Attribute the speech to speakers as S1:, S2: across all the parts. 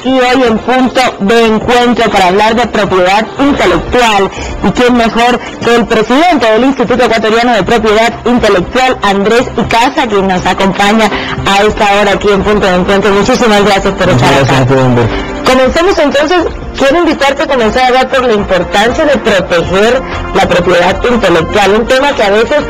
S1: aquí hoy en Punto de Encuentro para hablar de propiedad intelectual. Y quién mejor que el presidente del Instituto Ecuatoriano de Propiedad Intelectual, Andrés Icaza, quien nos acompaña a esta hora aquí en Punto de Encuentro. Muchísimas gracias por estar acá. Comencemos entonces. Quiero invitarte a comenzar a hablar por la importancia de proteger la propiedad intelectual, un tema que a veces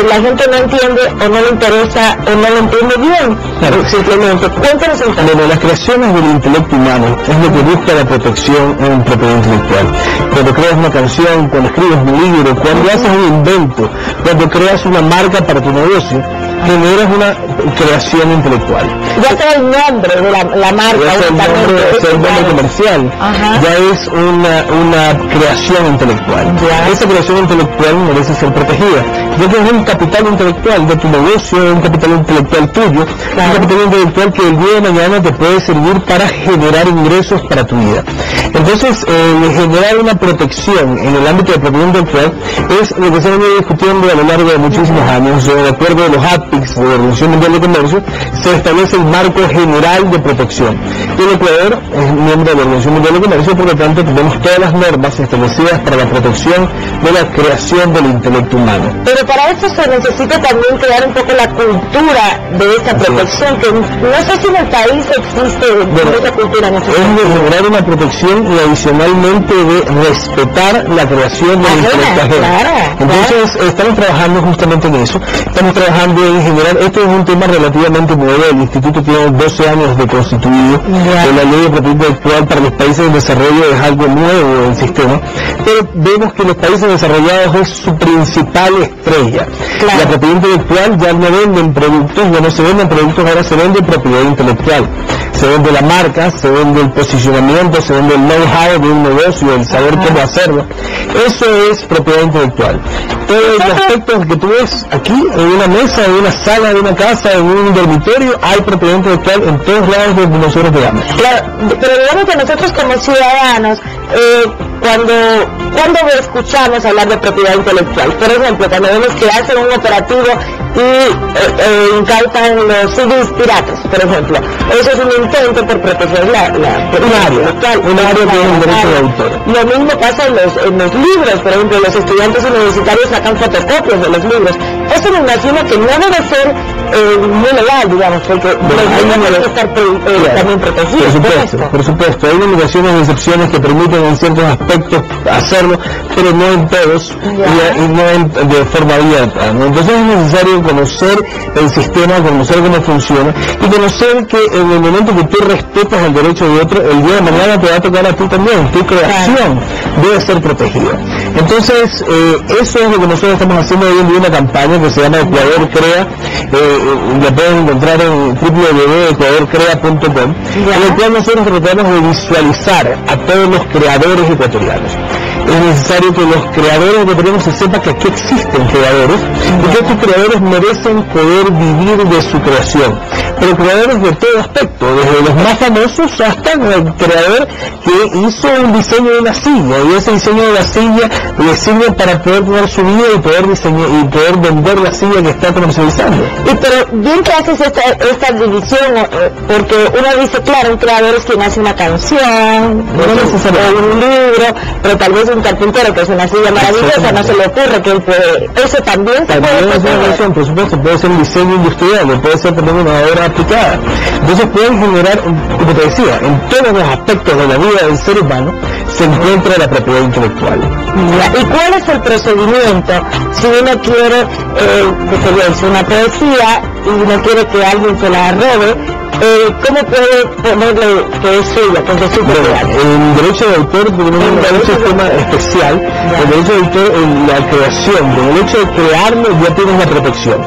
S1: la gente no entiende o no le interesa o no lo entiende bien. Claro. Simplemente, cuéntanos entonces.
S2: Bueno, las creaciones del intelecto humano es lo que busca la protección en propiedad intelectual. Cuando creas una canción, cuando escribes un libro, cuando haces un invento, cuando creas una marca para tu negocio, generas una creación intelectual.
S1: Ya sea el nombre de la marca,
S2: ya sea el nombre comercial. Ajá. Ya es una creación intelectual. Ya. Esa creación intelectual merece ser protegida, ya que es un capital intelectual de tu negocio, un capital intelectual tuyo, claro. Un capital intelectual que el día de mañana te puede servir para generar ingresos para tu vida. Entonces, generar una protección en el ámbito de propiedad intelectual es lo que se ha venido discutiendo a lo largo de muchísimos años. De acuerdo a los APICS de la Organización Mundial de Comercio, se establece el marco general de protección. Y el Ecuador es miembro de la Organización Mundial de Comercio, por lo tanto tenemos todas las normas establecidas para la protección de la creación del intelecto humano.
S1: Pero para eso se necesita también crear un poco la cultura de esta protección, que no sé si en el país existe esa cultura.
S2: Es de generar una protección y adicionalmente de respetar la creación del intelecto ajeno. Claro, entonces estamos trabajando justamente en eso, estamos trabajando en generar, esto es un tema relativamente nuevo, el instituto tiene 12 años de constituido, la ley de propiedad intelectual para los países en desarrollo es algo nuevo del sistema, pero vemos que los países desarrollados es su principal estrella. Claro. La propiedad intelectual ya no venden productos, ya no se venden productos, ahora se vende propiedad intelectual. Se vende la marca, se vende el posicionamiento, se vende el know-how de un negocio, el saber cómo hacerlo. Eso es propiedad intelectual. Todos los aspectos que tú ves aquí, en una mesa, en una sala, en una casa, en un dormitorio, hay propiedad intelectual en todos lados donde nosotros veamos.
S1: Claro, pero digamos que nosotros como ciudadanos, cuando escuchamos hablar de propiedad intelectual, por ejemplo, cuando vemos que hacen un operativo y incautan los CDs piratas, por ejemplo, eso es un intento por proteger la
S2: un área que es el derecho de autor.
S1: Lo mismo pasa en los libros, por ejemplo, los estudiantes universitarios sacan fotocopias de los libros. Eso me imagino que no debe ser muy legal, digamos, porque los libros deben estar también protegidos.
S2: Por supuesto, hay limitaciones y excepciones que permiten en ciertos aspectos hacerlo, pero no en todos y no de forma abierta, ¿no? Entonces es necesario conocer el sistema, conocer cómo funciona y conocer que en el momento que tú respetas el derecho de otro, el día de mañana te va a tocar a ti también, tu creación debe ser protegida. Entonces eso es lo que nosotros estamos haciendo hoy en día, una campaña que se llama Ecuador Crea, la pueden encontrar en www.ecuadorcrea.com, en el cual nosotros tratamos de visualizar a todos los creadores ecuatorianos. Es necesario que los creadores ecuatorianos se sepa que aquí existen creadores y que estos creadores merecen poder vivir de su creación, pero creadores de todo aspecto, desde los más famosos hasta el creador que hizo un diseño de una silla, y ese diseño de la silla le sirve para poder tener su vida y poder diseñar y poder vender la silla que está comercializando.
S1: Pero bien que haces esta división, porque uno dice, claro, un creador es quien hace una canción, o un libro, pero tal vez un carpintero que es una silla maravillosa, no se le ocurre que él puede, eso también se puede hacer.
S2: Por supuesto, puede ser un diseño industrial, puede ser también una obra aplicada. Entonces pueden generar, como te decía, en todos los aspectos de la vida del ser humano se encuentra la propiedad intelectual.
S1: ¿Y cuál es el procedimiento si uno quiere que una poesía y uno quiere que alguien se la robe? ¿Cómo puede ponerle que es suya, que es su propiedad?
S2: El derecho de autor tenemos un sistema especial. El derecho de autor en la creación, con el hecho de crearlo ya tienes la protección.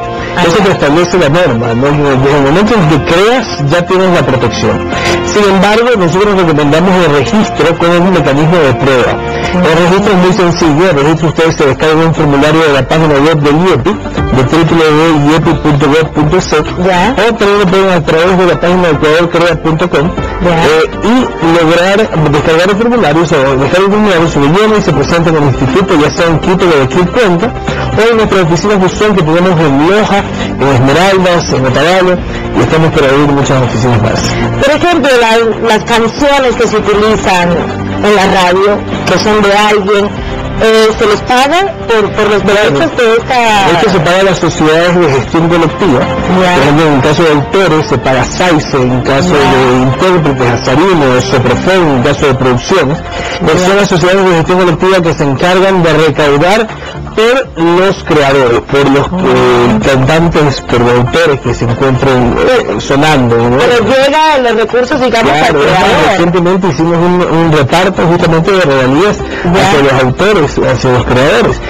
S2: Eso te establece la norma, ¿no? Desde el momento en que creas ya tienes la protección. Sin embargo, nosotros recomendamos el registro como un mecanismo de prueba. El registro es muy sencillo. El registro ustedes se descargan un formulario de la página web del IEPI, de www.iepi.gov.c, o también lo pueden a través de la página de ecuadorcrea.com y lograr descargar el formulario, se lo llena y se presenta en el instituto, ya sea en Quito o de Quito Cuenta, o en nuestras oficinas de Usual que tenemos en Loja, en Esmeraldas, en Otavalo y estamos por abrir muchas oficinas más.
S1: Por ejemplo, las canciones que se utilizan en la radio, que son de alguien, ¿se les paga por los derechos de esta...?
S2: Esto se paga a las sociedades de gestión colectiva. Por ejemplo, en el caso de autores se paga SAICE, en caso de intérpretes, Azarino, Soprofon, en caso de producciones. Son las sociedades de gestión colectiva que se encargan de recaudar por los creadores, por los cantantes, por los autores que se encuentren sonando, ¿no?
S1: Pero llegan los recursos, digamos, al creador.
S2: Recientemente hicimos un reparto justamente de regalías hacia los autores, hacia los creadores,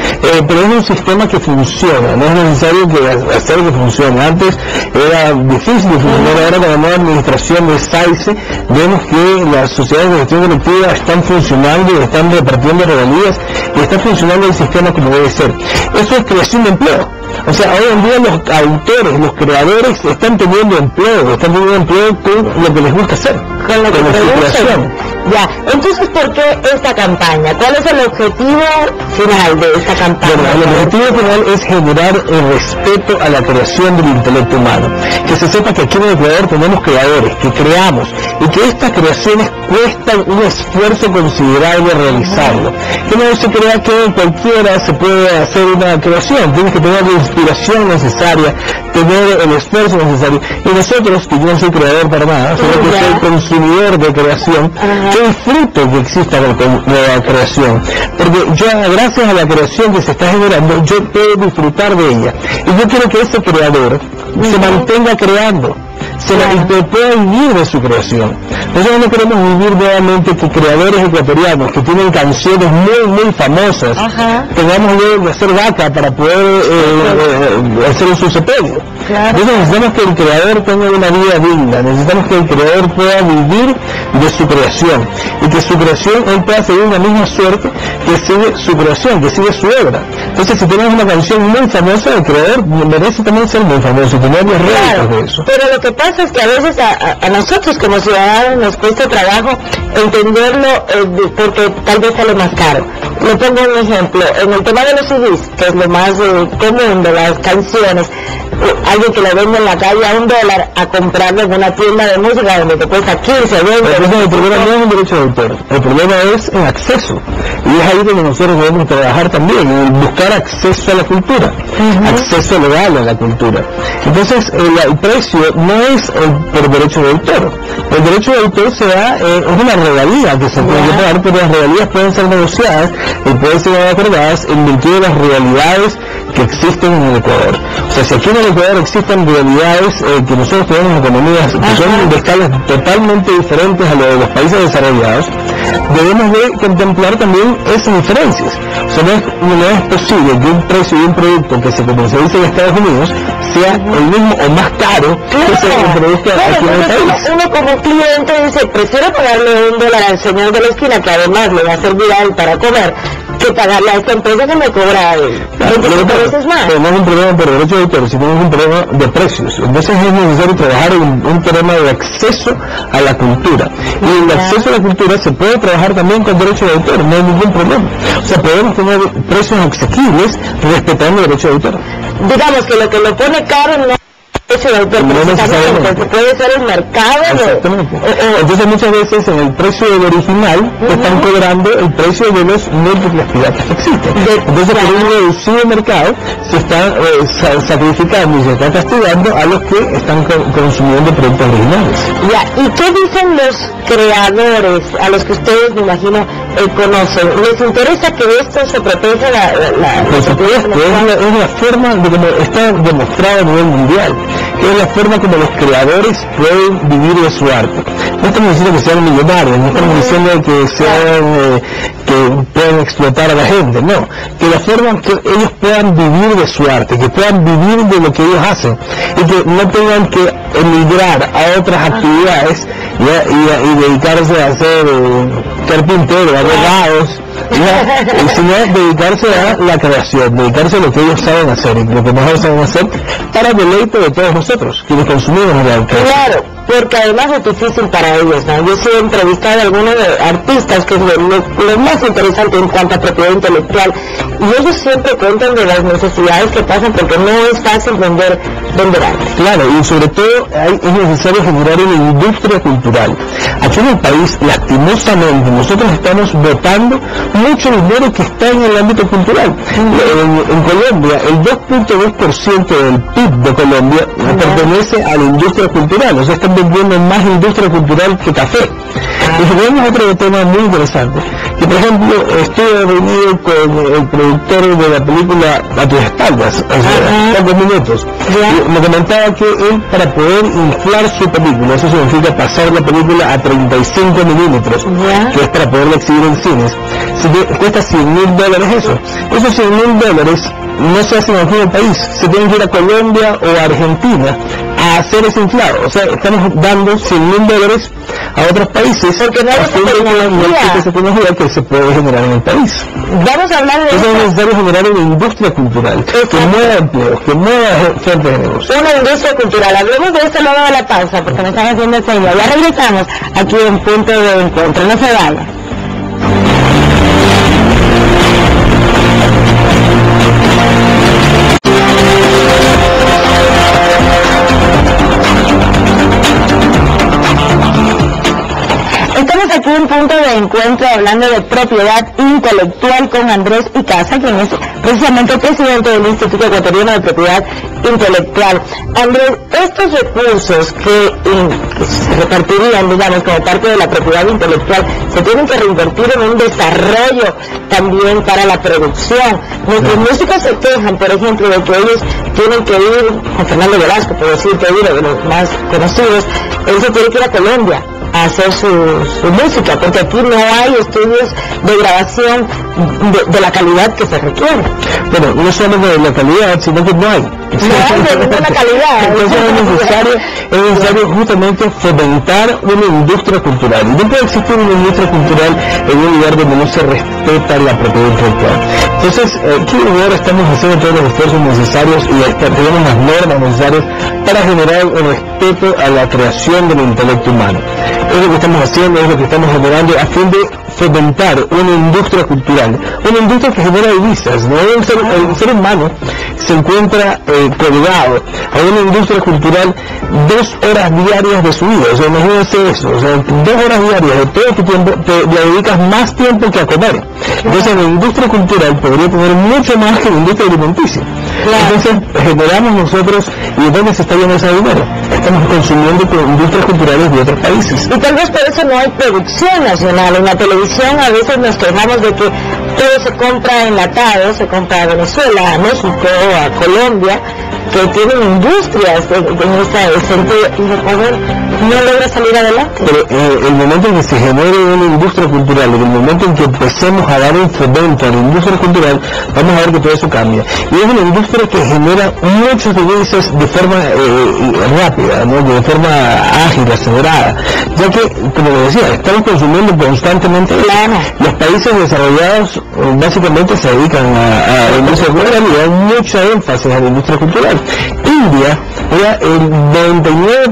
S2: pero es un sistema que funciona, no es necesario hacer que funcione. Antes era difícil de funcionar, ahora con la nueva administración de SAICE vemos que las sociedades de gestión colectiva están funcionando y están repartiendo regalías y está funcionando el sistema como debe ser. Eso es creación de empleo. O sea, hoy en día los autores, los creadores están teniendo empleo con lo que les gusta hacer,
S1: con lo que
S2: su creación.
S1: Ya, entonces, ¿por qué esta campaña? ¿Cuál es el objetivo final de esta campaña?
S2: Bueno, el objetivo final es generar el respeto a la creación del intelecto humano. Que se sepa que aquí en el Ecuador tenemos creadores, que creamos, y que estas creaciones cuestan un esfuerzo considerable realizarlo. Que no se crea que cualquiera se puede hacer una creación, tienes que tener la inspiración necesaria, tener el esfuerzo necesario. Y nosotros, que yo no soy creador para nada, sino que soy consumidor de creación, yo disfruto que exista la creación, porque yo, gracias a la creación que se está generando, yo puedo disfrutar de ella, y yo quiero que ese creador se mantenga creando, y pueda vivir de su creación. Nosotros no queremos vivir nuevamente que creadores ecuatorianos que tienen canciones muy famosas tengamos que hacer vaca para poder hacer su sepelio. Entonces necesitamos que el creador tenga una vida digna, necesitamos que el creador pueda vivir de su creación y que su creación él pueda seguir la misma suerte que sigue su creación, que sigue su obra. Entonces, si tenemos una canción muy famosa, el creador merece también ser muy famoso y tener los réditos de eso.
S1: Pero lo que pasa es que a veces a nosotros como ciudadanos nos cuesta trabajo entenderlo porque tal vez sale más caro. Le pongo un ejemplo, en el tema de los CDs, que es lo más común de las canciones, alguien que lo vende en la calle a $1 a comprarlo en una tienda de música donde te cuesta 15, 20.
S2: El problema no es un derecho de autor, el problema es el acceso, y es ahí donde nosotros debemos trabajar también, en buscar acceso a la cultura, acceso legal a la cultura. Entonces el precio no es por derecho de autor, el derecho de autor se da, es una regalía que se puede pagar, pero las regalías pueden ser negociadas y pueden ser acordadas en virtud de las realidades que existen en el Ecuador. O sea, si aquí en el Ecuador existen realidades que nosotros tenemos economías que son de escalas totalmente diferentes a lo de los países desarrollados, debemos de contemplar también esas diferencias. O sea, no es posible que un precio de un producto que se comercializa en Estados Unidos sea el mismo o más caro que se produzca aquí en el país.
S1: Uno como cliente dice, prefiero pagarle $1 al señor de la esquina, que además le va a servir a él para comer, que pagarle a esta empresa que me cobra 25 veces más.
S2: Pero no es un problema por derecho de autor, sino es un problema de precios. Entonces es necesario trabajar en un problema de acceso a la cultura. Y el acceso a la cultura se puede trabajar también con derecho de autor, no hay ningún problema. O sea, podemos tener precios asequibles respetando el derecho de autor.
S1: Digamos que lo pone caro no derecho de autor, porque puede ser el mercado.
S2: Exactamente. Entonces muchas veces en el precio del original están cobrando el precio de los múltiples piratas que existen. Entonces por un reducido mercado se está sacrificando y se está castigando a los que están consumiendo productos originales.
S1: ¿Y qué dicen los creadores, a los que ustedes me imagino conocen? ¿Les interesa que esto se proteja
S2: Por supuesto, es la forma de como está demostrado a nivel mundial, que es la forma como los creadores pueden vivir de su arte. No estamos diciendo que sean millonarios, no estamos diciendo que puedan explotar a la gente, no, que la forma que ellos puedan vivir de su arte, que puedan vivir de lo que ellos hacen y que no tengan que emigrar a otras actividades y dedicarse a ser carpintero, abogados, sino dedicarse a la creación, dedicarse a lo que ellos saben hacer y lo que mejor saben hacer para deleite de todos nosotros, quienes consumimos la creación.
S1: Claro, porque además es difícil para ellos, ¿no? Yo sí he entrevistado a algunos artistas, que es lo más interesante en cuanto a propiedad intelectual, y ellos siempre cuentan de las necesidades que pasan porque no es fácil vender arte.
S2: Claro, y sobre todo es necesario generar una industria cultural. Aquí en el país, lastimosamente, nosotros estamos botando mucho dinero que está en el ámbito cultural. En Colombia, el 2.2% del PIB de Colombia pertenece a la industria cultural, o sea, están vendiendo más industria cultural que café. Y tenemos otro tema muy interesante, que por ejemplo, estuve reunido con el productor de la película A tus espaldas, hace pocos minutos, y me comentaba que él, para poder inflar su película, eso significa pasar la película a 35 milímetros, que es para poderla exhibir en cines, cuesta $100.000 eso. Esos $100.000 no se hacen aquí en el país, se tienen que ir a Colombia o a Argentina a hacer ese inflado. O sea, estamos dando $100.000 a otros países porque no hay tecnología que se puede generar en el país.
S1: Vamos a hablar de
S2: eso. Es necesario generar una industria cultural que mueva empleos, que mueva fuentes de negocio.
S1: Una industria cultural. Hablemos de esto luego de la pausa porque me están haciendo señas. Ya regresamos aquí en Punto de Encuentro. No se vayan. Estamos aquí en Punto de Encuentro hablando de propiedad intelectual con Andrés Icaza, quien es precisamente el presidente del Instituto Ecuatoriano de Propiedad Intelectual. Andrés, estos recursos que se repartirían, digamos, como parte de la propiedad intelectual, se tienen que reinvertir en un desarrollo también para la producción. Nuestros músicos se quejan, por ejemplo, de que ellos tienen que ir, con Fernando Velasco, por decirte, uno de los más conocidos, él se tiene que ir a Colombia a hacer su música, porque aquí no hay estudios de grabación de la calidad que se requiere.
S2: Bueno, no solamente de la calidad, sino que no hay.
S1: No hay de ninguna calidad.
S2: Entonces es necesario justamente fomentar una industria cultural. Y no puede existir una industria cultural en un lugar donde no se respeta la propiedad intelectual. Entonces, aquí ahora estamos haciendo todos los esfuerzos necesarios y tenemos las normas necesarias para generar el respeto a la creación del intelecto humano. Es lo que estamos haciendo, es lo que estamos generando a fin de fomentar una industria cultural, una industria que genera divisas, ¿no? El ser humano se encuentra colgado a una industria cultural 2 horas diarias de su vida. O sea, imagínense eso, o sea, 2 horas diarias de todo tu tiempo, le dedicas más tiempo que a comer. Entonces la industria cultural podría tener mucho más que la industria alimenticia. Entonces generamos nosotros, ¿y de dónde se está yendo ese dinero? Estamos consumiendo industrias culturales de otros países.
S1: Y tal vez por eso no hay producción nacional. En la televisión a veces nos quejamos de que todo se compra enlatado, se compra a Venezuela, a México, a Colombia, que tienen industrias en este sentido, y el Ecuador no logra salir adelante.
S2: Pero el momento en que se genere una industria cultural, en el momento en que empecemos a dar un fomento a la industria cultural, vamos a ver que todo eso cambia. Y es una industria que genera muchos divisas de forma rápida, ¿no? De forma ágil, acelerada, ya que, como les decía, estamos consumiendo constantemente. Los países desarrollados básicamente se dedican a la industria cultural y dan mucha énfasis a la industria cultural. India, el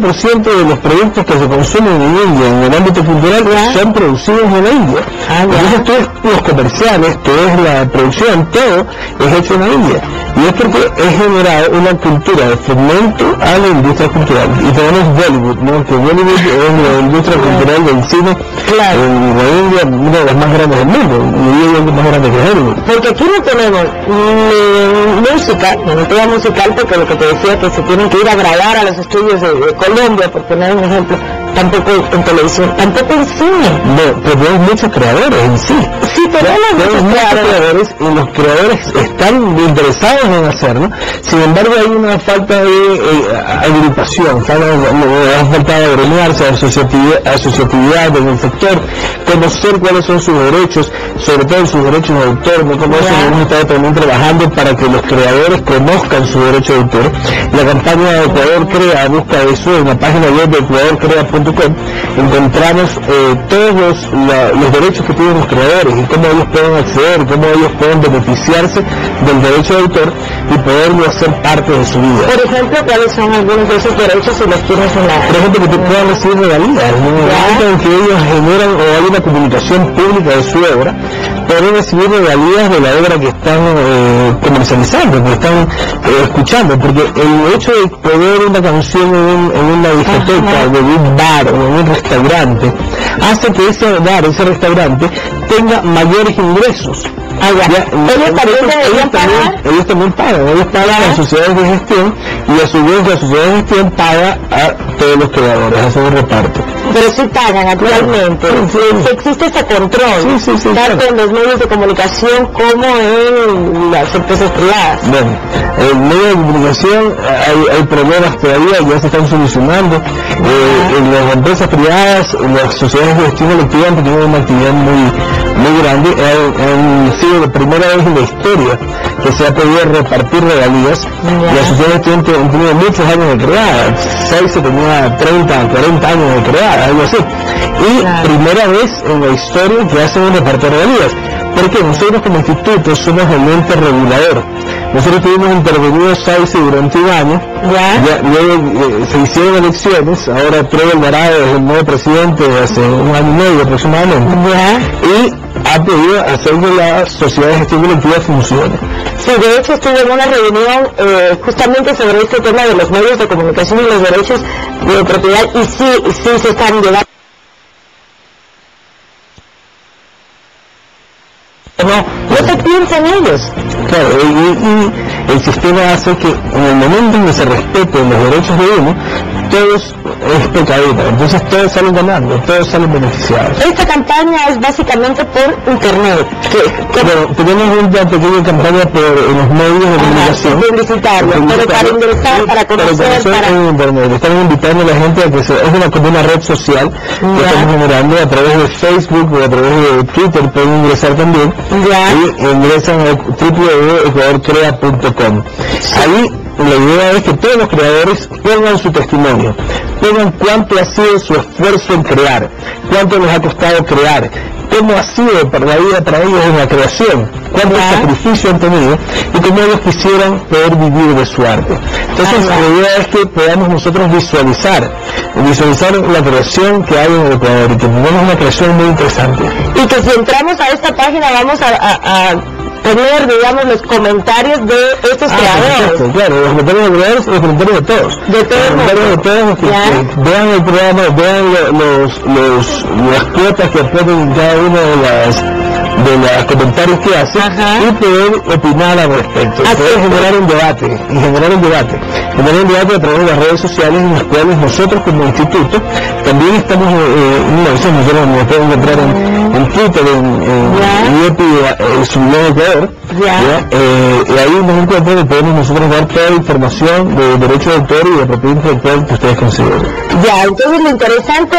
S2: 99% de los productos que se consumen en India en el ámbito cultural son producidos en la India. Entonces todos los comerciales, toda la producción, todo es hecho en la India. Y es porque es generado una cultura de fomento a la industria cultural. Y tenemos Bollywood, ¿no? Que Bollywood es la industria cultural del cine en la India, una de las más grandes del mundo, y es más grande que Hollywood.
S1: Porque aquí no tenemos ni música, ni tema musical, porque lo que te decía, que se tienen que ir a grabar a los estudios de Colombia, por poner un ejemplo, tampoco en televisión, tampoco en cine.
S2: No, pero tenemos muchos creadores en sí.
S1: Sí, tenemos muchos creadores,
S2: y los creadores están interesados en hacerlo. Sin embargo, hay una falta de agrupación, falta de agremiarse, asociatividad en el sector, conocer cuáles son sus derechos, sobre todo sus derechos de autor. ¿No? Como eso hemos estado también trabajando para que los creadores conozcan su derecho de autor. La campaña de Ecuador Crea busca eso en la página web de ecuadorcrea.com. creativos.com encontramos todos los derechos que tienen los creadores y cómo ellos pueden acceder, cómo ellos pueden beneficiarse del derecho de autor y poderlo hacer parte de su vida.
S1: Por ejemplo, ¿cuáles son algunos de esos derechos si los tienes en la...
S2: Por ejemplo, que puedan recibir regalías, en el momento en que ellos generan o hay una comunicación pública de su obra, pueden recibir regalías de la obra que están comercializando, que están escuchando, porque el hecho de poner una canción en una discoteca, en un bar o en un restaurante, hace que ese bar, ese restaurante, tenga mayores ingresos.
S1: Ellos también deberían pagar.
S2: Ellos también pagan, ellos pagan a las sociedades de gestión y a su vez la sociedad de gestión paga a todos los creadores, hace un reparto.
S1: Pero sí pagan actualmente, sí existe ese control, tanto en los medios de comunicación como en las empresas privadas.
S2: Bueno, en medios de comunicación hay problemas todavía, ya se están solucionando. En las empresas privadas, las sociedades de gestión colectiva han tenido una actividad muy grande, han sido la primera vez en la historia que se ha podido repartir regalías. Las sociedades de gestión han tenido muchos años de creada, 6 se tenía 30, 40 años de creada, algo así. Y primera vez en la historia que hacen un reparto de regalías. Porque nosotros como instituto somos el ente regulador. Nosotros tuvimos intervenido SAICE durante un año, luego se hicieron elecciones, ahora Trevor Alvarado es el nuevo presidente hace un año y medio aproximadamente, y ha pedido hacer que la sociedad de gestión colectiva funcione.
S1: Sí, de hecho estuve en una reunión justamente sobre este tema de los medios de comunicación y los derechos de propiedad, y sí se están llevando. No se piensa en ellos.
S2: Claro, y el sistema hace que en el momento en que se respeten los derechos de uno, todos es pecadita, entonces todos salen ganando, todos salen beneficiados.
S1: Esta campaña es básicamente por internet.
S2: Bueno, tenemos una pequeña campaña por los medios de comunicación.
S1: Pero para ingresar, para conocer,
S2: en internet. Estamos invitando a la gente a que es como una red social que estamos generando a través de Facebook o a través de Twitter, pueden ingresar también. Y ingresan a www.ecuadorcrea.com. Ahí la idea es que todos los creadores pongan su testimonio, pongan cuánto ha sido su esfuerzo en crear, cuánto les ha costado crear, cómo ha sido para la vida para ellos en la creación, cuánto sacrificio han tenido y cómo ellos quisieran poder vivir de su arte. Entonces la idea es que podamos nosotros visualizar la creación que hay en el Ecuador y que tengamos una creación muy interesante.
S1: Y que si entramos a esta página vamos a tener, digamos, los comentarios de estos creadores.
S2: Perfecto, claro, los comentarios de creadores y los comentarios de todos.
S1: De todos
S2: los que vean el programa, vean las cuotas que aportan cada uno de los comentarios que hacen y poder opinar al respecto. Poder generar un debate a través de las redes sociales en las cuales nosotros como instituto también estamos nosotros nos podemos encontrar en Twitter, en IEPI, Subblog Ecuador, y ahí nos encuentran y podemos nosotros dar toda la información de derecho de autor y de propiedad intelectual que ustedes consideren.
S1: Entonces lo interesante,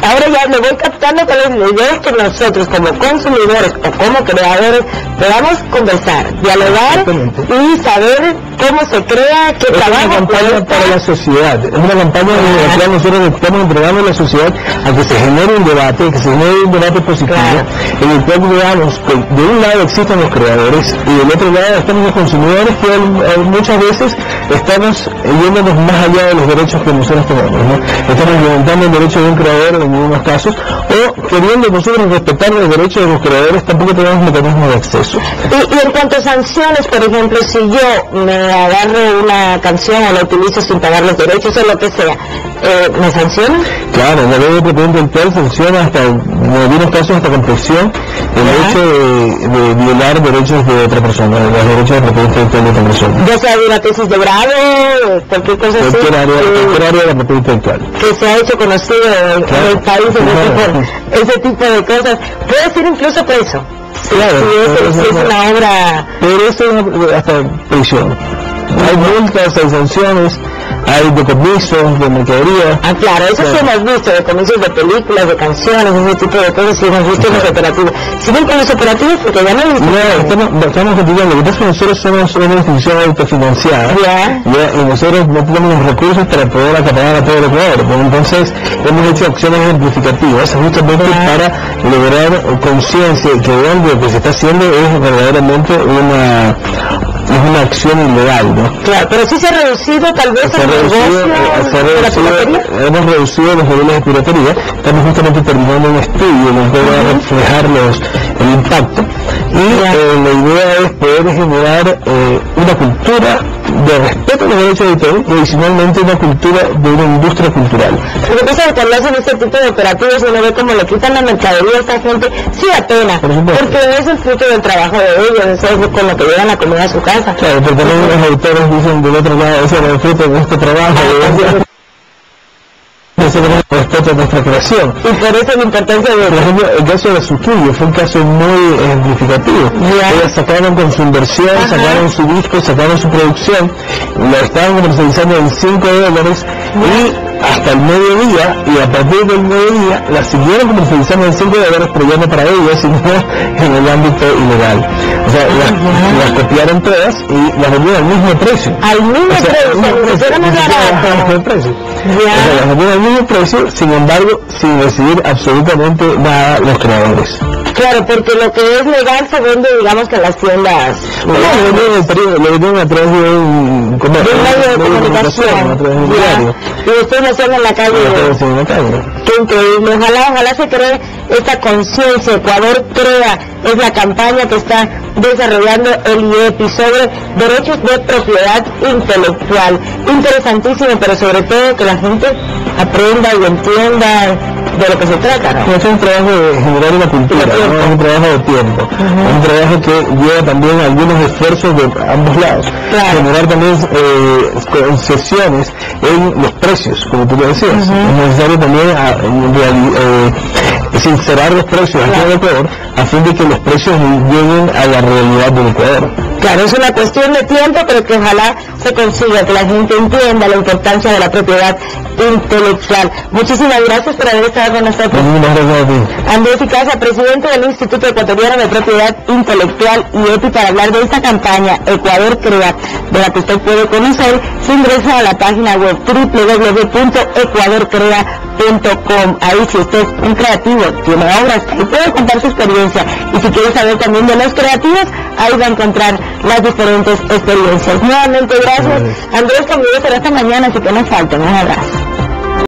S1: ahora ya me voy captando con los ideas que nosotros como consumidores o como creadores podamos conversar, dialogar y saber cómo se crea, qué trabajo.
S2: Es una campaña para la sociedad, es una campaña en la cual nosotros estamos entregando a la sociedad a que se genere un debate, positivo, en el cual digamos que de un lado existen los creadores y del otro lado están los consumidores que muchas veces estamos yéndonos más allá de los derechos que nosotros tenemos, estamos implementando el derecho de un creador en algunos casos, o queriendo nosotros respetar los derechos de los creadores, tampoco tenemos mecanismos de acceso.
S1: Y en cuanto a sanciones, por ejemplo, si yo me agarro una canción o la utilizo sin pagar los derechos o lo que sea, ¿me sancionan?
S2: Claro, la ley de propiedad intelectual sanciona hasta, en algunos casos, hasta con prisión el hecho de violar derechos de otra persona, los derechos de propiedad intelectual de otra persona.
S1: Ya sea de una tesis de grado, cualquier cosa así.
S2: Cualquier área de la propiedad intelectual.
S1: Que se ha hecho conocido en el país, ese tipo de cosas. Puede ser incluso preso. Si es una obra...
S2: Pero eso es hasta prisión. Hay multas, hay sanciones, hay decomisos de mercadería.
S1: Ah, claro, eso sí hemos visto, decomisos de películas, de canciones, ese tipo de cosas, sí hemos visto en los operativos. ¿Siguen con los operativos? Porque ya no he visto.
S2: No, estamos continuando. Lo que pasa es que nosotros somos una institución autofinanciada. Y nosotros no tenemos los recursos para poder acaparar a todo el Ecuador. Entonces, hemos hecho acciones ejemplificativas, justamente para lograr conciencia y que vean que lo que se está haciendo es verdaderamente una acción ilegal, ¿no?
S1: Claro, pero sí se ha reducido tal vez el negocio de la piratería.
S2: Hemos reducido los niveles de piratería. Estamos justamente terminando un estudio en el que va a reflejar el impacto. Y la idea es poder generar una cultura de respeto a los derechos de autor y adicionalmente una cultura de una industria cultural.
S1: Lo que pasa es que cuando hacen este tipo de operativos uno ve como le quitan la mercadería a esta gente, sí da pena, porque es el fruto del trabajo de ellos, eso es con lo que llevan la comida a su casa.
S2: Claro, pero también los autores dicen del otro lado, ese es el fruto de este trabajo, respeto a nuestra creación.
S1: Y por eso la importancia de...
S2: Por ejemplo, el caso de Suquillo fue un caso muy ejemplificativo. Ellos sacaron con su inversión, sacaron su disco, sacaron su producción, lo estaban comercializando en $5 y hasta el mediodía, y a partir del mediodía la siguieron comercializando en $5, pero ya no para ellos, sino en el ámbito ilegal. O sea, las copiaron todas y las vendieron al mismo precio.
S1: Al mismo precio,
S2: las vendieron al mismo precio, sin embargo, sin recibir absolutamente nada los creadores.
S1: Claro, porque lo que es legal se vende, digamos, que en las tiendas.
S2: Lo vendieron a través de un
S1: medio de comunicación.
S2: A través de un diario.
S1: Y después lo hacen en la calle. Qué increíble. Ojalá se cree esta conciencia. Ecuador Crea es la campaña que está desarrollando el IEPI sobre derechos de propiedad intelectual. Interesantísimo, pero sobre todo que la gente aprenda y entienda de lo que se trata, ¿no?
S2: Es un trabajo de generar una cultura, ¿no? Es un trabajo de tiempo, es un trabajo que lleva también algunos esfuerzos de ambos lados, generar también concesiones en los precios, como tú lo decías. Es necesario también sincerar los precios aquí en Ecuador a fin de que los precios lleguen a la realidad del Ecuador.
S1: Claro, es una cuestión de tiempo, pero que ojalá se consiga, que la gente entienda la importancia de la propiedad intelectual. Muchísimas gracias por haber estado con nosotros.
S2: Muchas gracias a ti.
S1: Andrés Icaza, presidente del Instituto Ecuatoriano de Propiedad Intelectual IEPI, para hablar de esta campaña Ecuador Crea, de la que usted puede conocer si ingresa a la página web www.ecuadorcrea.com. Ahí, si usted es un creativo, tiene obras, ahí puede contar su experiencia. Y si quiere saber también de los creativos, ahí va a encontrar las diferentes experiencias. Nuevamente, gracias. Andrés, conmigo será esta mañana, así que no falten. Un abrazo.